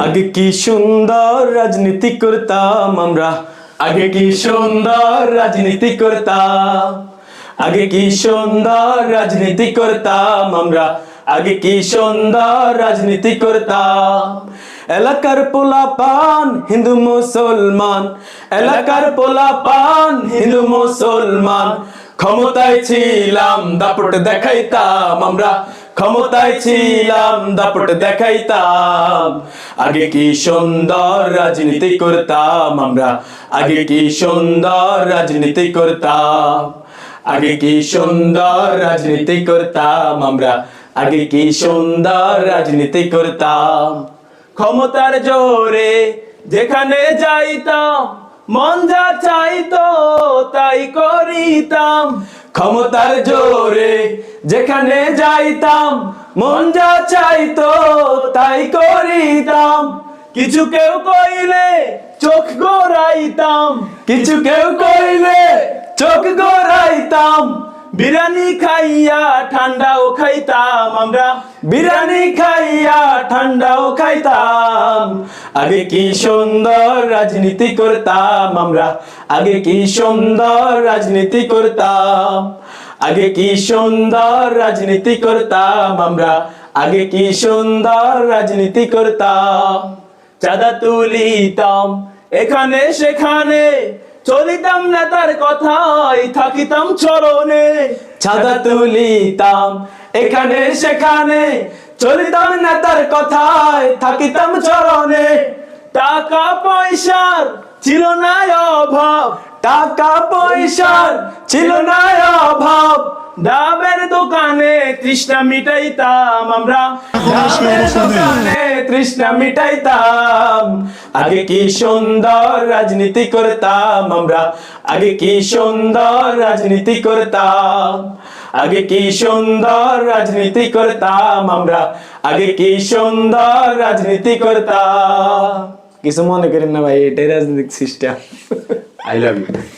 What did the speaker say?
আগে কি সুন্দর রাজনীতি করতাম আমরা, আগে কি সুন্দর রাজনীতি করতাম, আগে কি সুন্দর রাজনীতি করতাম আমরা, আগে কি সুন্দর রাজনীতি করতাম। এলাকার পোলাপান হিন্দু মুসলমান, এলাকার পোলাপান হিন্দু মুসলমান, ক্ষমতায় ছিলাম দাপট দেখাইতাম আমরা, ক্ষমতায় ছিলাম দাপট দেখাইতাম। আগে কি সুন্দর রাজনীতি করতাম আমরা, আগে কি সুন্দর রাজনীতি করতাম, আগে কি সুন্দর রাজনীতি করতাম আমরা, আগে কি সুন্দর রাজনীতি করতাম। ক্ষমতার জোরে যেখানে যাইতাম, মন যা চাইতো তাই করিতাম। ক্ষমতার জোরে যেখানে যাইতাম, মন যা চাইতো তাই করিতাম। কিছু কেউ কইলে চোখ গড়াইতাম, কিছু কেউ কইলে চোখ গড়াইতাম। বিরিয়ানি খাইয়া ঠান্ডাও খাইতাম আমরা, বিরিয়ানি খাইয়া ঠান্ডাও খাইতাম। আগে কি সুন্দর রাজনীতি করতাম আমরা, আগে কি সুন্দর রাজনীতি করতাম, আগে কি সুন্দর রাজনীতি করতাম আমরা, আগে কি সুন্দর রাজনীতি করতাম। চাঁদা তুলিতাম এখানে সেখানে, চলিতাম নেতার কথায় থাকিতাম চরণে। চাঁদা তুলিতাম এখানে সেখানে, চলিতাম নেতার কথায় থাকিতাম চরণে। টাকা পয়সার ছিল না অভাব, টাকা পয়সার ছিল না অভাব। ডাবের দোকানে তৃষ্ণা মিটাইতাম আমরা, ডাবের দোকানে তৃষ্ণা মিটাইতাম। আগে কি সুন্দর রাজনীতি করতাম আমরা, আগে কি সুন্দর রাজনীতি করতাম, আগে কি সুন্দর রাজনীতি করতাম আমরা, আগে কি সুন্দর রাজনীতি করতাম। কিছু মনে করেন না ভাই, এটাই রাজনৈতিক সিস্টেম। I love you.